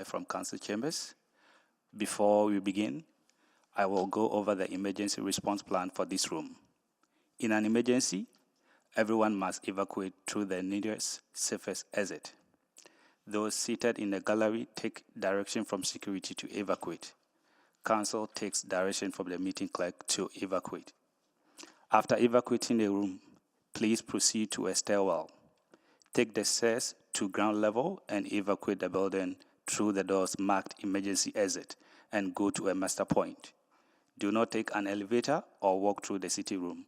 from council chambers. Before we begin, I will go over the emergency response plan for this room. In an emergency, everyone must evacuate through the nearest safest exit. Those seated in the gallery take direction from security to evacuate. Council takes direction from the meeting clerk to evacuate. After evacuating the room, please proceed to a stairwell. Take the stairs to ground level and evacuate the building through the doors marked emergency exit and go to a master point. Do not take an elevator or walk through the city room.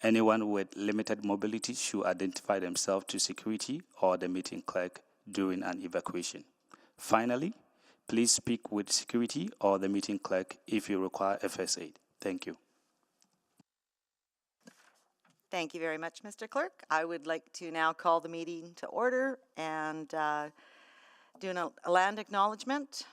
Anyone with limited mobility should identify themselves to security or the meeting clerk during an evacuation. Finally, please speak with security or the meeting clerk if you require a first aid. Thank you. Thank you very much, Mr. Clerk. I would like to now call the meeting to order and do a land acknowledgement.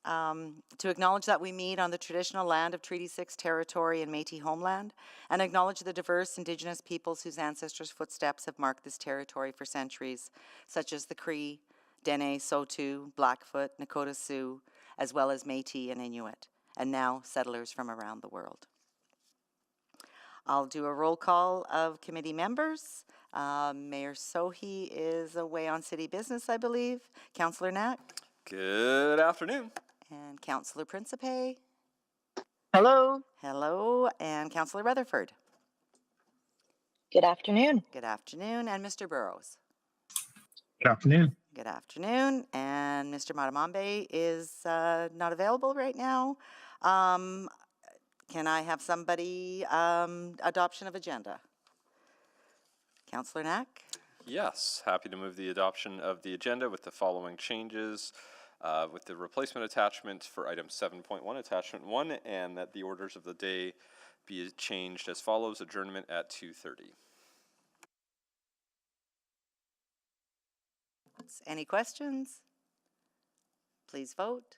To acknowledge that we meet on the traditional land of Treaty 6 territory and Métis homeland, and acknowledge the diverse Indigenous peoples whose ancestors' footsteps have marked this territory for centuries, such as the Cree, Dene, Saulteaux, Blackfoot, Nakota Sioux, as well as Métis and Inuit, and now settlers from around the world. I'll do a roll call of committee members. Mayor Sohi is away on city business, I believe. Councillor Knack. Good afternoon. And Councillor Principe. Hello. Hello. And Councillor Rutherford. Good afternoon. Good afternoon. And Mr. Burrows. Good afternoon. Good afternoon. And Mr. Matamambe is not available right now. Can I have somebody, adoption of agenda? Councillor Knack? Yes, happy to move the adoption of the agenda with the following changes. With the replacement attachment for item 7.1, attachment 1, and that the orders of the day be changed as follows: adjournment at 2:30. Any questions? Please vote.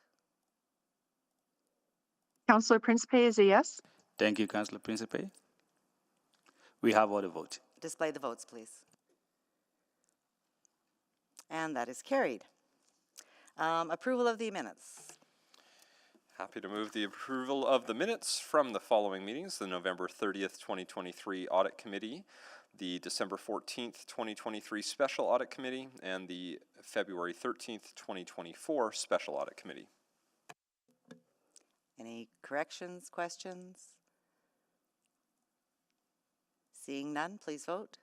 Councillor Principe is a yes. Thank you, Councillor Principe. We have all the votes. Display the votes, please. And that is carried. Approval of the minutes. Happy to move the approval of the minutes from the following meetings: the November 30th, 2023 Audit Committee, the December 14th, 2023 Special Audit Committee, and the February 13th, 2024 Special Audit Committee. Any corrections, questions? Seeing none, please vote.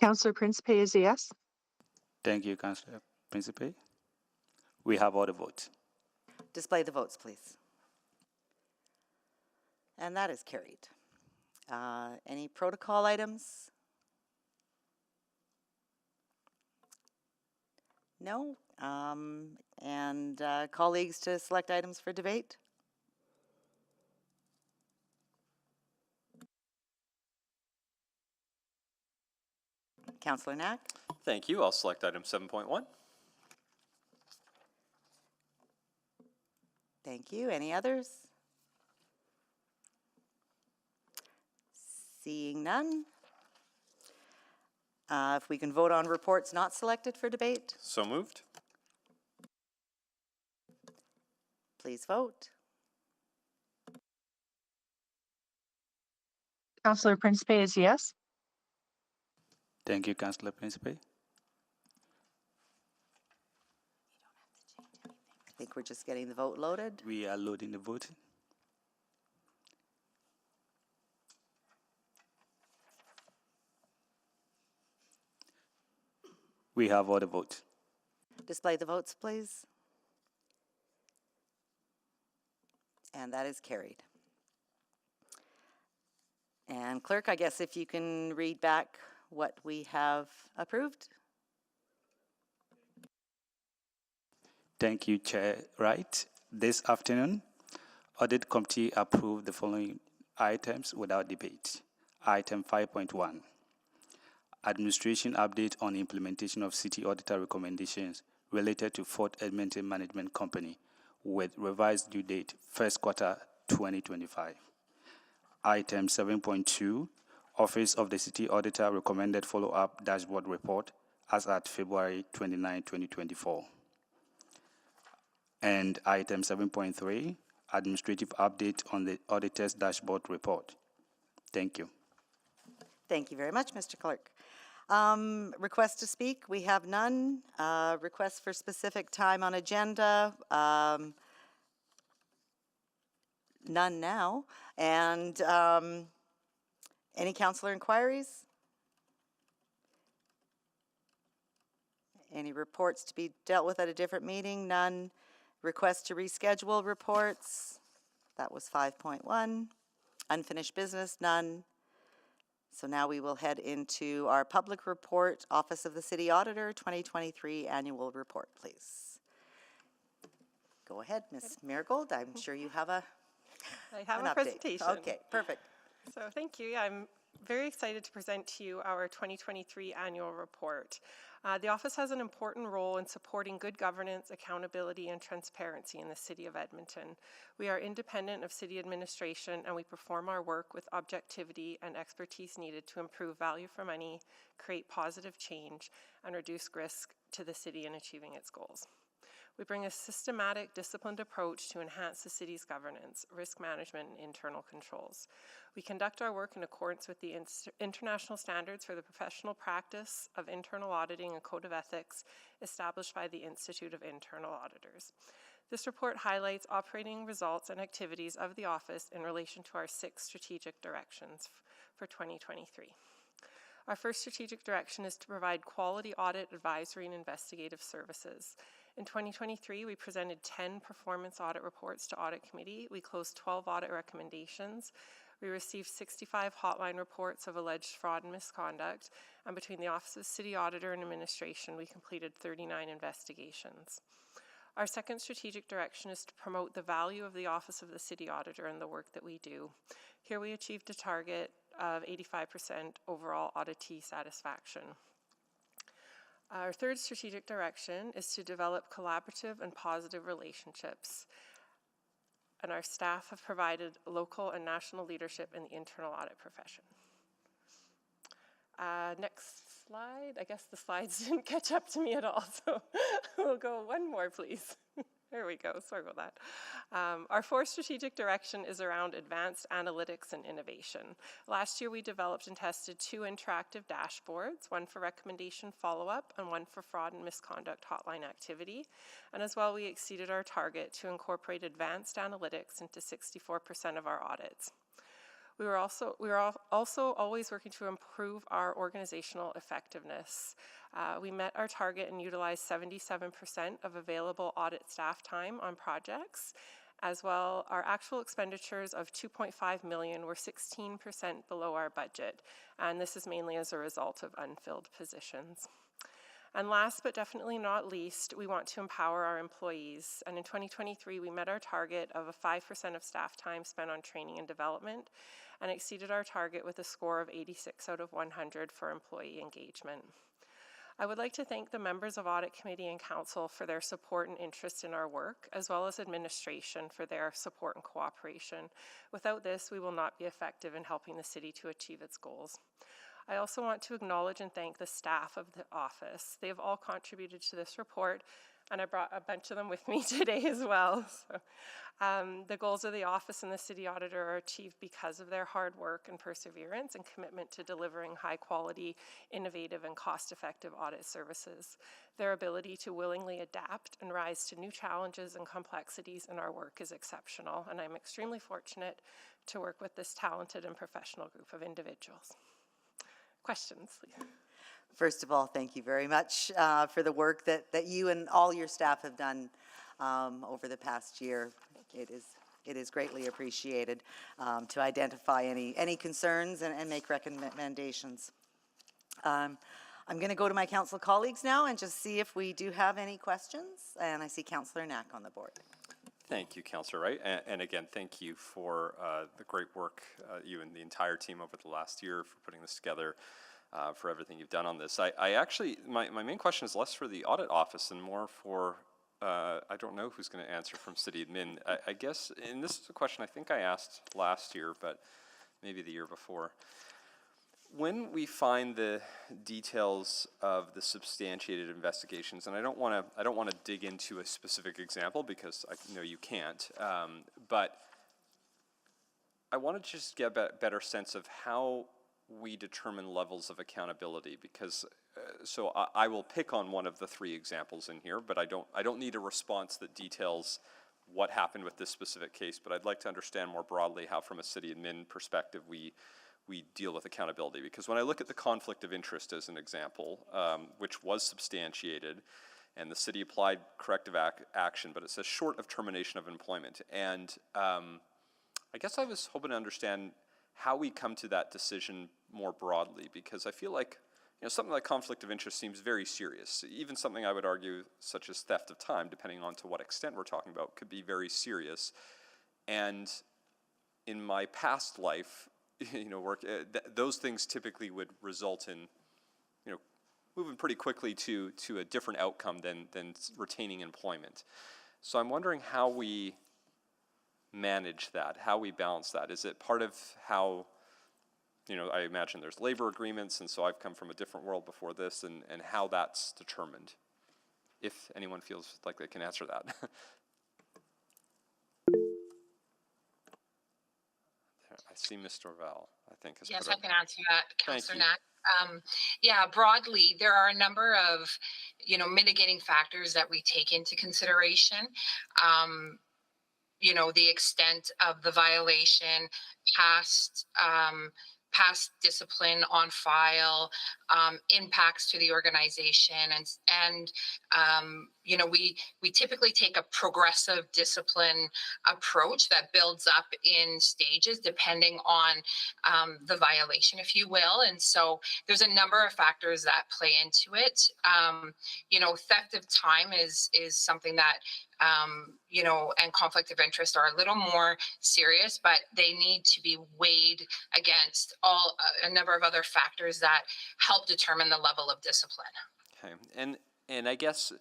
Councillor Principe is a yes. Thank you, Councillor Principe. We have all the votes. Display the votes, please. And that is carried. Any protocol items? No. And colleagues to select items for debate? Councillor Knack? Thank you. I'll select item 7.1. Thank you. Any others? Seeing none. If we can vote on reports not selected for debate, So moved. please vote. Councillor Principe is a yes. Thank you, Councillor Principe. I think we're just getting the vote loaded. We are loading the vote. We have all the votes. Display the votes, please. And that is carried. And clerk, I guess if you can read back what we have approved. Thank you, Chair Wright. This afternoon, Audit Committee approved the following items without debate. Item 5.1, Administration Update on Implementation of City Auditor Recommendations related to Fort Edmonton Management Company with revised due date first quarter 2025. Item 7.2, Office of the City Auditor recommended follow-up dashboard report as at February 29, 2024. And item 7.3, administrative update on the auditor's dashboard report. Thank you. Thank you very much, Mr. Clerk. Request to speak, we have none. Requests for specific time on agenda, none now. And any councillor inquiries? Any reports to be dealt with at a different meeting? None. Request to reschedule reports? That was 5.1. Unfinished business? None. So now we will head into our public report, Office of the City Auditor, 2023 Annual Report, please. Go ahead, Ms. Marigold. I'm sure you have I have an a update. presentation. Okay, perfect. So thank you. I'm very excited to present to you our 2023 annual report. The office has an important role in supporting good governance, accountability, and transparency in the City of Edmonton. We are independent of city administration, and we perform our work with objectivity and expertise needed to improve value for money, create positive change, and reduce risk to the city in achieving its goals. We bring a systematic, disciplined approach to enhance the city's governance, risk management, and internal controls. We conduct our work in accordance with the international standards for the professional practice of internal auditing and code of ethics established by the Institute of Internal Auditors. This report highlights operating results and activities of the office in relation to our 6 strategic directions for 2023. Our first strategic direction is to provide quality audit, advisory, and investigative services. In 2023, we presented 10 performance audit reports to Audit Committee. We closed 12 audit recommendations. We received 65 hotline reports of alleged fraud and misconduct. And between the Office of City Auditor and Administration, we completed 39 investigations. Our second strategic direction is to promote the value of the Office of the City Auditor and the work that we do. Here we achieved a target of 85% overall auditee satisfaction. Our third strategic direction is to develop collaborative and positive relationships. And our staff have provided local and national leadership in the internal audit profession. Next slide. I guess the slides didn't catch up to me at all, so we'll go one more, please. There we go, sorry about that. Our fourth strategic direction is around advanced analytics and innovation. Last year we developed and tested 2 interactive dashboards, one for recommendation follow-up and one for fraud and misconduct hotline activity. And as well, we exceeded our target to incorporate advanced analytics into 64% of our audits. We were also always working to improve our organizational effectiveness. We met our target and utilized 77% of available audit staff time on projects. As well, our actual expenditures of $2.5 million were 16% below our budget, and this is mainly as a result of unfilled positions. And last but definitely not least, we want to empower our employees. And in 2023, we met our target of a 5% of staff time spent on training and development and exceeded our target with a score of 86 out of 100 for employee engagement. I would like to thank the members of Audit Committee and Council for their support and interest in our work, as well as administration for their support and cooperation. Without this, we will not be effective in helping the city to achieve its goals. I also want to acknowledge and thank the staff of the office. They have all contributed to this report, and I brought a bunch of them with me today as well. So, the goals of the office and the city auditor are achieved because of their hard work and perseverance and commitment to delivering high quality, innovative, and cost-effective audit services. Their ability to willingly adapt and rise to new challenges and complexities in our work is exceptional, and I'm extremely fortunate to work with this talented and professional group of individuals. Questions, please. First of all, thank you very much for the work that you and all your staff have done over the past year. It is greatly appreciated to identify any concerns and make recommendations. I'm going to go to my council colleagues now and just see if we do have any questions. And I see Councillor Knack on the board. Thank you, Councillor Wright. And again, thank you for the great work, you and the entire team over the last year for putting this together, for everything you've done on this. I actually, my main question is less for the audit office and more for, I don't know who's going to answer from City Admin. I guess, and this is a question I think I asked last year, but maybe the year before. when we find the details of the substantiated investigations, and I don't want to dig into a specific example because I know you can't, but I want to just get a better sense of how we determine levels of accountability, because so I will pick on one of the three examples in here, but I don't need a response that details what happened with this specific case, but I'd like to understand more broadly how, from a city admin perspective, we deal with accountability. Because when I look at the conflict of interest as an example, which was substantiated, and the city applied corrective action, but it says short of termination of employment. And I guess I was hoping to understand how we come to that decision more broadly, because I feel like, something like conflict of interest seems very serious. Even something I would argue, such as theft of time, depending on to what extent we're talking about, could be very serious. And in my past life, work, those things typically would result in, moving pretty quickly to a different outcome than retaining employment. So I'm wondering how we manage that, how we balance that. Is it part of how, I imagine there's labor agreements, and so I've come from a different world before this, and how that's determined, if anyone feels like they can answer that. I see Mr. Val, I think. Yes, I can answer that, Thank Councillor you. Knack. Yeah, broadly, there are a number of, mitigating factors that we take into consideration. The extent of the violation, past discipline on file, impacts to the organization, and we typically take a progressive discipline approach that builds up in stages depending on the violation, if you will. And so there's a number of factors that play into it. Theft of time is something that and conflict of interest are a little more serious, but they need to be weighed against a number of other factors that help determine the level of discipline. Okay, and I guess,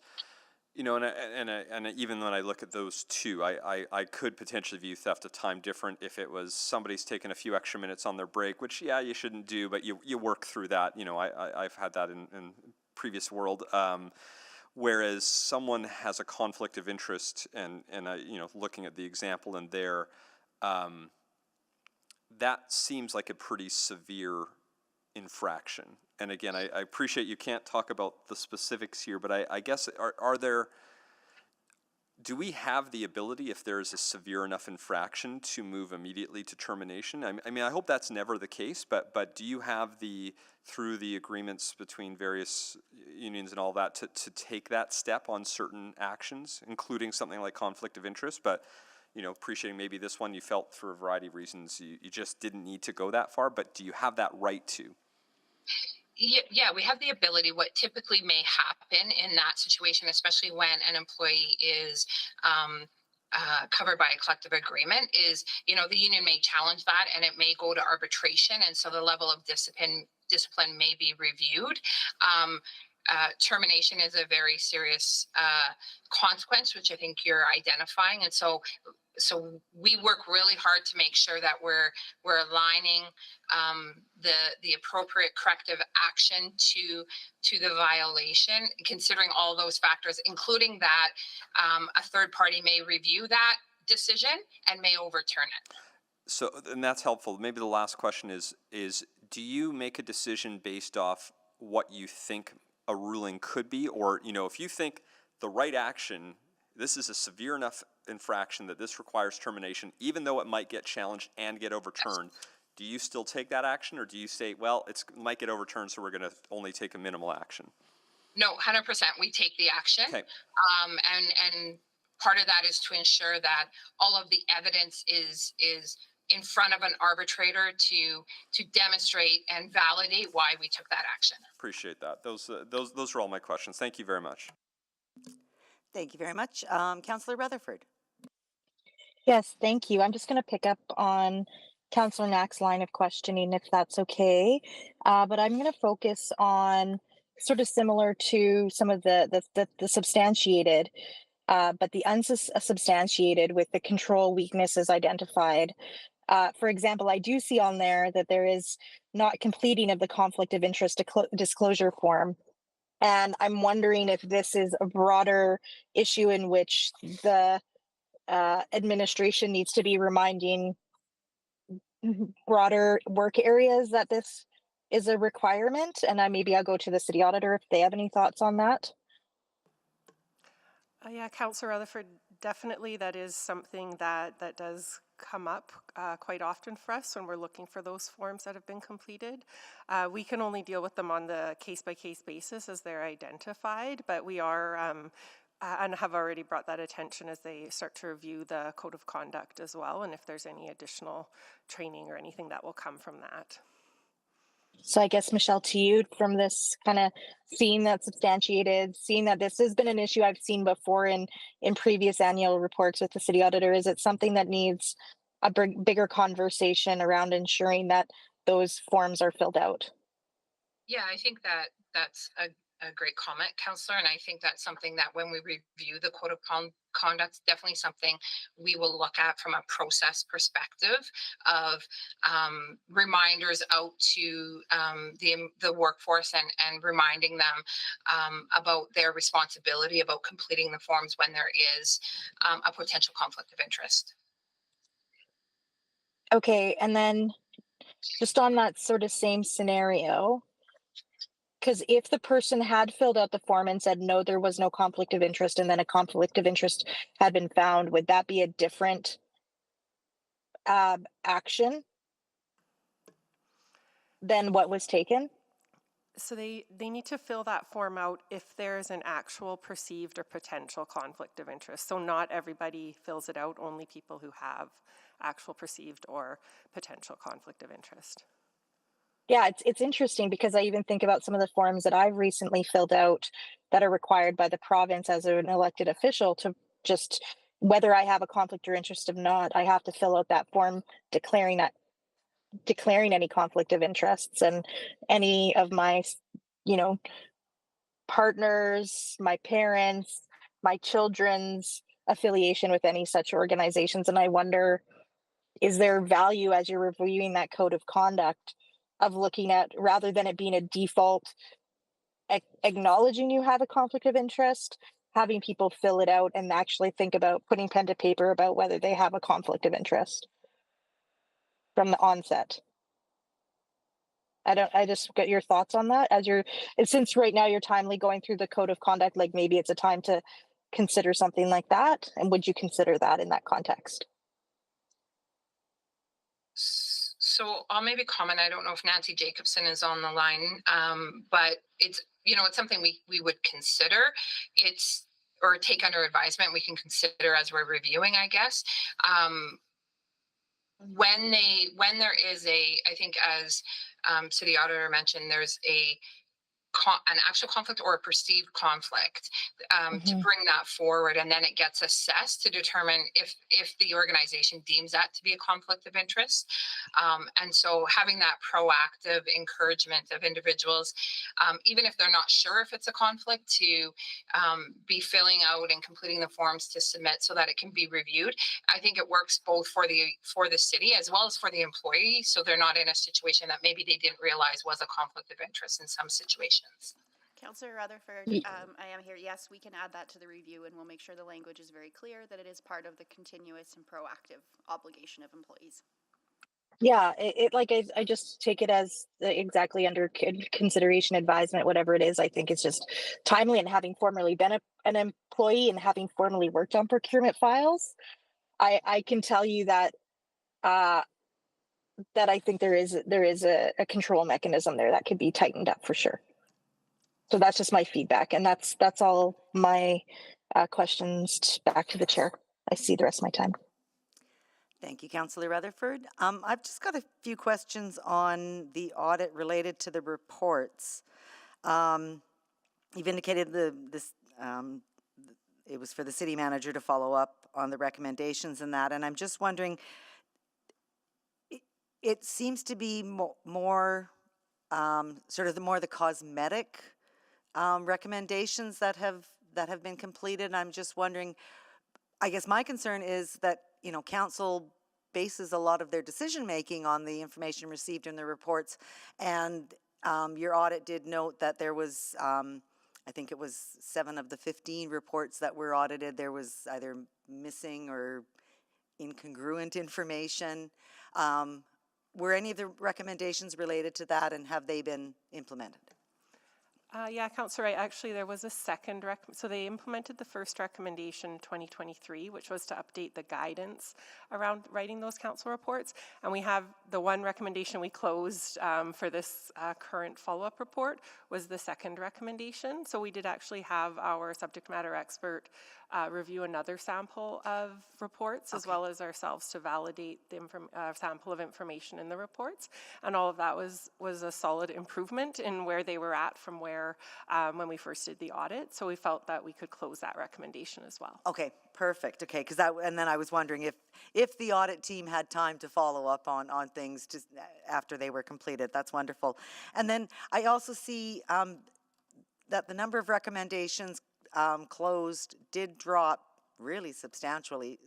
and even when I look at those two, I could potentially view theft of time different if it was somebody's taken a few extra minutes on their break, which, yeah, you shouldn't do, but you work through that. I've had that in previous world. Whereas someone has a conflict of interest, and looking at the example in there, that seems like a pretty severe infraction. And again, I appreciate you can't talk about the specifics here, but I guess do we have the ability, if there is a severe enough infraction, to move immediately to termination? I mean, I hope that's never the case, but do you have through the agreements between various unions and all that, to take that step on certain actions, including something like conflict of interest? But, appreciating maybe this one you felt for a variety of reasons you just didn't need to go that far, but do you have that right to? Yeah, we have the ability. What typically may happen in that situation, especially when an employee is covered by a collective agreement, is the union may challenge that, and it may go to arbitration, and so the level of discipline may be reviewed. Termination is a very serious consequence, which I think you're identifying, and so we work really hard to make sure that we're aligning the appropriate corrective action to the violation, considering all those factors, including that a third party may review that decision and may overturn it. So, and that's helpful. Maybe the last question is do you make a decision based off what you think a ruling could be, or if you think the right action, this is a severe enough infraction that this requires termination, even though it might get challenged and get overturned, do you still take that action, or do you say, well, it might get overturned, so we're going to only take a minimal action? No, 100%. We take the action. Okay. And part of that is to ensure that all of the evidence is in front of an arbitrator to demonstrate and validate why we took that action. Appreciate that. Those are all my questions. Thank you very much. Thank you very much. Councillor Rutherford. Yes, thank you. I'm just going to pick up on Councillor Knack's line of questioning, if that's okay. But I'm going to focus on sort of similar to some of the substantiated, but the unsubstantiated with the control weaknesses identified. For example, I do see on there that there is not completing of the conflict of interest disclosure form. And I'm wondering if this is a broader issue in which the administration needs to be reminding broader work areas that this is a requirement. And maybe I'll go to the city auditor if they have any thoughts on that. Yeah, Councillor Rutherford, definitely that is something that does come up quite often for us when we're looking for those forms that have been completed. We can only deal with them on the case-by-case basis as they're identified, but we are and have already brought that attention as they start to review the code of conduct as well, and if there's any additional training or anything that will come from that. So I guess, Michelle, to you, from this kind of seeing that substantiated, seeing that this has been an issue I've seen before in previous annual reports with the city auditor, is it something that needs a bigger conversation around ensuring that those forms are filled out? Yeah, I think that's a great comment, Councillor, and I think that's something that when we review the code of conduct, definitely something we will look at from a process perspective of reminders out to the workforce and reminding them about their responsibility about completing the forms when there is a potential conflict of interest. Okay, and then just on that sort of same scenario, because if the person had filled out the form and said, no, there was no conflict of interest, and then a conflict of interest had been found, would that be a different action than what was taken? So they need to fill that form out if there's an actual perceived or potential conflict of interest. So not everybody fills it out, only people who have actual perceived or potential conflict of interest. Yeah, it's interesting because I even think about some of the forms that I've recently filled out that are required by the province as an elected official to just, whether I have a conflict or interest or not, I have to fill out that form declaring any conflict of interests, and any of my, partners, my parents, my children's affiliation with any such organizations. And I wonder, is there value as you're reviewing that code of conduct of looking at, rather than it being a default acknowledging you have a conflict of interest, having people fill it out and actually think about putting pen to paper about whether they have a conflict of interest from the onset? I just get your thoughts on that since right now you're timely going through the code of conduct, like maybe it's a time to consider something like that. And would you consider that in that context? So I'll maybe comment. I don't know if Nancy Jacobson is on the line, but it's something we would consider. Or take under advisement. We can consider as we're reviewing, I guess. When there is I think as city auditor mentioned, there's an actual conflict or a perceived conflict, to bring that forward, and then it gets assessed to determine if the organization deems that to be a conflict of interest. And so having that proactive encouragement of individuals, even if they're not sure if it's a conflict, to be filling out and completing the forms to submit so that it can be reviewed. I think it works both for the city as well as for the employee, so they're not in a situation that maybe they didn't realize was a conflict of interest in some situations. Councillor Rutherford, I am here. Yes, we can add that to the review, and we'll make sure the language is very clear that it is part of the continuous and proactive obligation of employees. Yeah, I just take it as exactly under consideration, advisement, whatever it is. I think it's just timely, and having formerly been an employee and having formerly worked on procurement files, I can tell you that that I think there is a control mechanism there that could be tightened up for sure. So that's just my feedback, and that's all my questions. Back to the chair. I see the rest of my time. Thank you, Councillor Rutherford. I've just got a few questions on the audit related to the reports. You've indicated it was for the city manager to follow up on the recommendations and that, and I'm just wondering, it seems to be more sort of the cosmetic recommendations that have been completed. And I'm just wondering, I guess my concern is that council bases a lot of their decision-making on the information received in the reports. And your audit did note that there was, I think it was 7 of the 15 reports that were audited, there was either missing or incongruent information. Were any of the recommendations related to that, and have they been implemented? Yeah, Councillor Wright, actually there was a second, so they implemented the first recommendation in 2023, which was to update the guidance around writing those council reports. And we have the one recommendation we closed for this current follow-up report was the second recommendation. So we did actually have our subject matter expert review another sample of reports, as well as ourselves, to validate the sample of information in the reports. And all of that was a solid improvement in where they were at from where when we first did the audit. So we felt that we could close that recommendation as well. Okay, perfect. Okay, because that, and then I was wondering if the audit team had time to follow up on things just after they were completed. That's wonderful. And then I also see that the number of recommendations closed did drop really substantially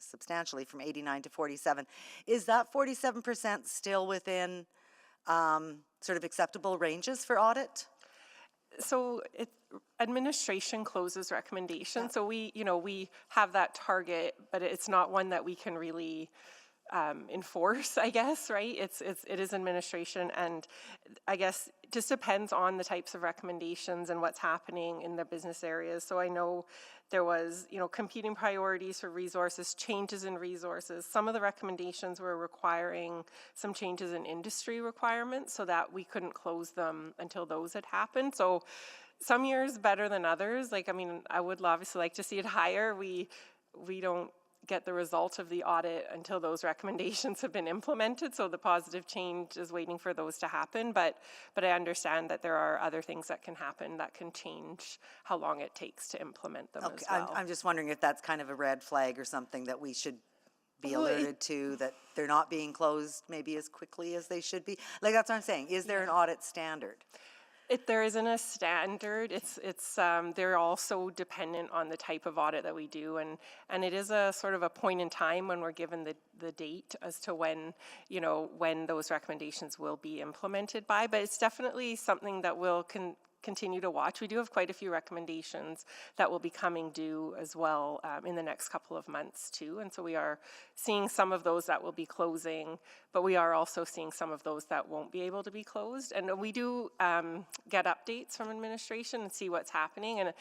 from 89 to 47. Is that 47% still within sort of acceptable ranges for audit? So administration closes recommendations. So we have that target, but it's not one that we can really enforce, I guess, right? It is administration, and I guess it just depends on the types of recommendations and what's happening in the business areas. So I know there was, competing priorities for resources, changes in resources. Some of the recommendations were requiring some changes in industry requirements, so that we couldn't close them until those had happened. So some years better than others. I would obviously like to see it higher. We don't get the result of the audit until those recommendations have been implemented, so the positive change is waiting for those to happen, but I understand that there are other things that can happen that can change how long it takes to implement them as well. I'm just wondering if that's kind of a red flag or something that we should be alerted to, that they're not being closed maybe as quickly as they should be. That's what I'm saying. Is there an audit standard? There isn't a standard. They're also dependent on the type of audit that we do, and it is a sort of a point in time when we're given the date as to when those recommendations will be implemented by. But it's definitely something that we'll continue to watch. We do have quite a few recommendations that will be coming due as well in the next couple of months too, and so we are seeing some of those that will be closing, but we are also seeing some of those that won't be able to be closed. And we do get updates from administration and see what's happening, and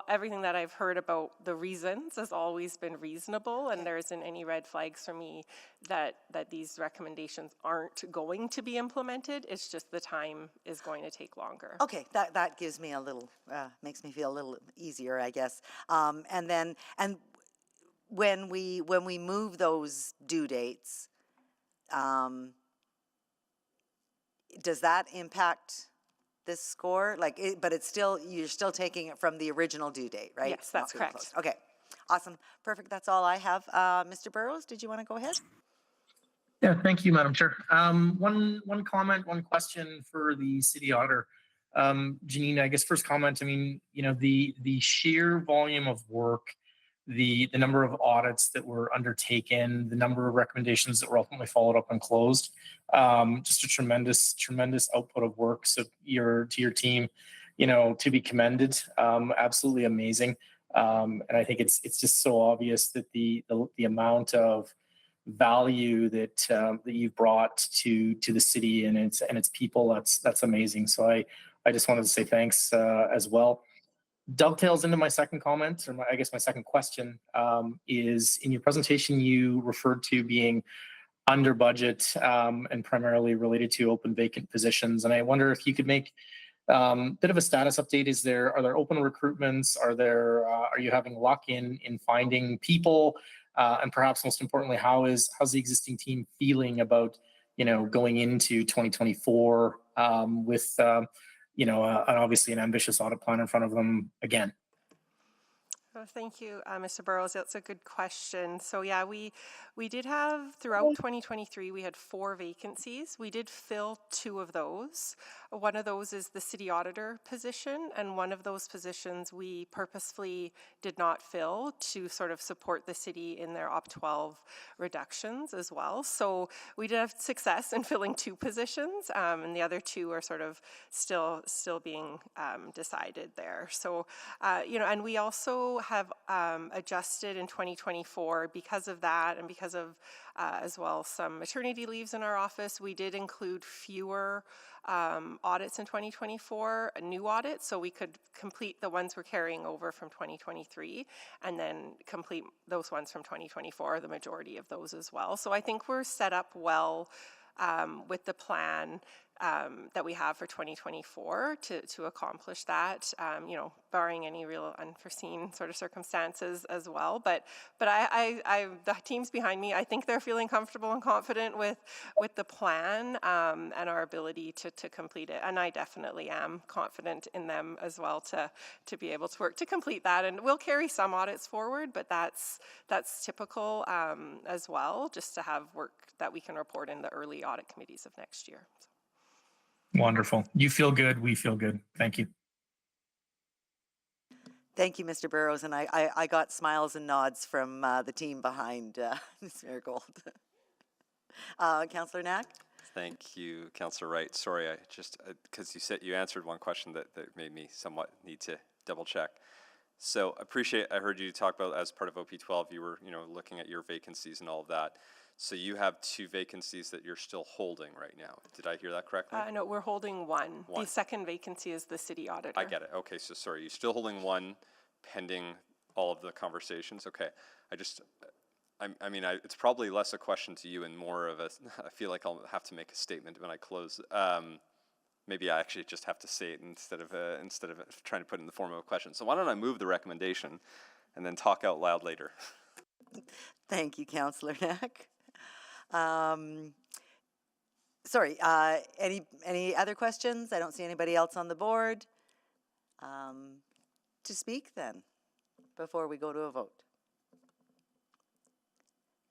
everything that I've heard about the reasons has always been reasonable, and there isn't any red flags for me that these recommendations aren't going to be implemented. It's just the time is going to take longer. Okay, that gives me a little, makes me feel a little easier, I guess. And when we move those due dates, does that impact this score? But it's still, you're still taking it from the original due date, right? Yes, that's correct. Okay, awesome, perfect. That's all I have. Mr. Burrows, did you want to go ahead? Yeah, thank you, Madam Chair. One comment, one question for the city auditor. Janine, I guess first comment, the sheer volume of work, the number of audits that were undertaken, the number of recommendations that were ultimately followed up and closed, just a tremendous output of work. So to your team, to be commended, absolutely amazing. And I think it's just so obvious that the amount of value that you've brought to the city and its people, that's amazing. So I just wanted to say thanks as well. Dovetails into my second comment, or I guess my second question, is in your presentation you referred to being under budget and primarily related to open vacant positions. And I wonder if you could make a bit of a status update. Are there open recruitments? Are you having luck in finding people? And perhaps most importantly, how's the existing team feeling about going into 2024 with obviously an ambitious audit plan in front of them again? Oh, thank you, Mr. Burrows. That's a good question. So yeah, we did have throughout 2023, we had 4 vacancies. We did fill 2 of those. One of those is the city auditor position, and one of those positions we purposefully did not fill to sort of support the city in their Op 12 reductions as well. So we did have success in filling 2 positions, and the other 2 are sort of still being decided there. So you know, and we also have adjusted in 2024 because of that, and because of as well some maternity leaves in our office. We did include fewer audits in 2024, new audits, so we could complete the ones we're carrying over from 2023 and then complete those ones from 2024, the majority of those as well. So I think we're set up well with the plan that we have for 2024 to accomplish that, you know, barring any real unforeseen sort of circumstances as well. But the teams behind me, I think they're feeling comfortable and confident with the plan and our ability to complete it. And I definitely am confident in them as well to be able to work to complete that. And we'll carry some audits forward, but that's typical as well, just to have work that we can report in the early audit committees of next year. So. Wonderful. You feel good. We feel good. Thank you. Thank you, Mr. Burrows, and I got smiles and nods from the team behind Ms. Marigold. Councillor Knack? Thank you, Councillor Wright. Sorry, I just, because you answered one question that made me somewhat need to double check. So I heard you talk about as part of OP12, you were, you know, looking at your vacancies and all of that. So you have 2 vacancies that you're still holding right now. Did I hear that correctly? No, we're holding one. The second vacancy is the city auditor. I get it. Okay, so sorry, you're still holding one pending all of the conversations. Okay, I mean, it's probably less a question to you and more of a, I feel like I'll have to make a statement when I close. Maybe I actually just have to say it instead of trying to put it in the form of a question. So why don't I move the recommendation and then talk out loud later? Thank you, Councillor Knack. Sorry, any other questions? I don't see anybody else on the board to speak then before we go to a vote.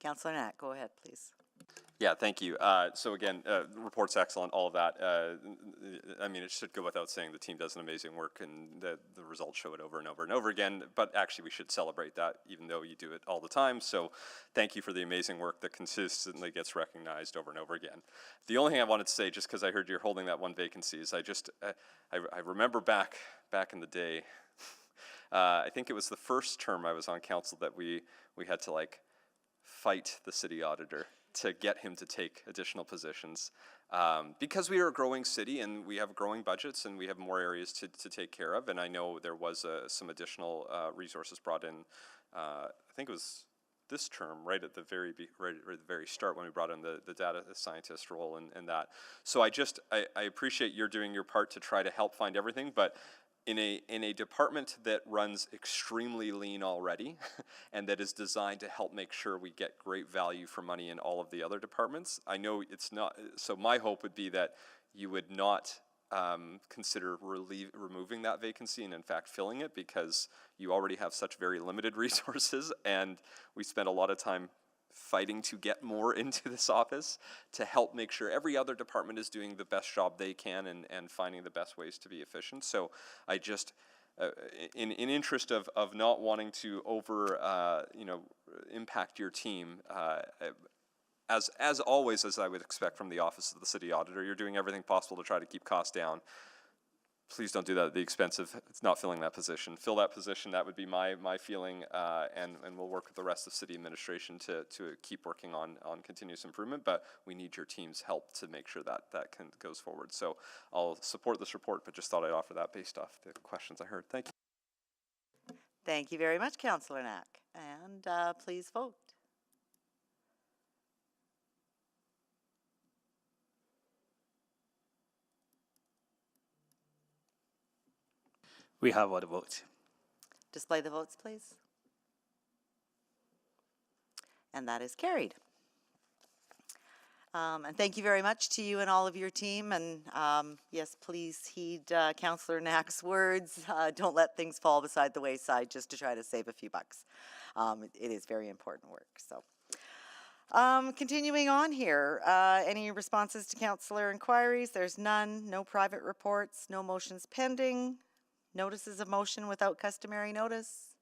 Councillor Knack, go ahead, please. Yeah, thank you. So again, report's excellent, all of that. I mean, it should go without saying the team does an amazing work and the results show it over and over and over again, but actually we should celebrate that even though you do it all the time. So thank you for the amazing work that consistently gets recognized over and over again. The only thing I wanted to say, just because I heard you're holding that one vacancy, is I remember back in the day, I think it was the first term I was on council that we had to like fight the city auditor to get him to take additional positions because we are a growing city and we have growing budgets and we have more areas to take care of. And I know there was some additional resources brought in. I think it was this term, right at the very start when we brought in the data scientist role and that. So I appreciate you're doing your part to try to help find everything, but in a department that runs extremely lean already and that is designed to help make sure we get great value for money in all of the other departments, I know it's not, so my hope would be that you would not consider removing that vacancy and in fact filling it, because you already have such very limited resources and we spend a lot of time fighting to get more into this office to help make sure every other department is doing the best job they can and finding the best ways to be efficient. So I just, in interest of not wanting to over, impact your team, as always, as I would expect from the Office of the City Auditor, you're doing everything possible to try to keep costs down. Please don't do that at the expense of not filling that position. Fill that position, that would be my feeling, and we'll work with the rest of city administration to keep working on continuous improvement, but we need your team's help to make sure that goes forward. So I'll support this report, but just thought I'd offer that based off the questions I heard. Thank you. Thank you very much, Councillor Knack. And please vote. We have all the votes. Display the votes, please. And that is carried. And thank you very much to you and all of your team. And yes, please heed Councillor Knack's words. Don't let things fall beside the wayside just to try to save a few bucks. It is very important work. So, continuing on here, any responses to councillor inquiries? There's none. No private reports. No motions pending. Notices of motion without customary notice.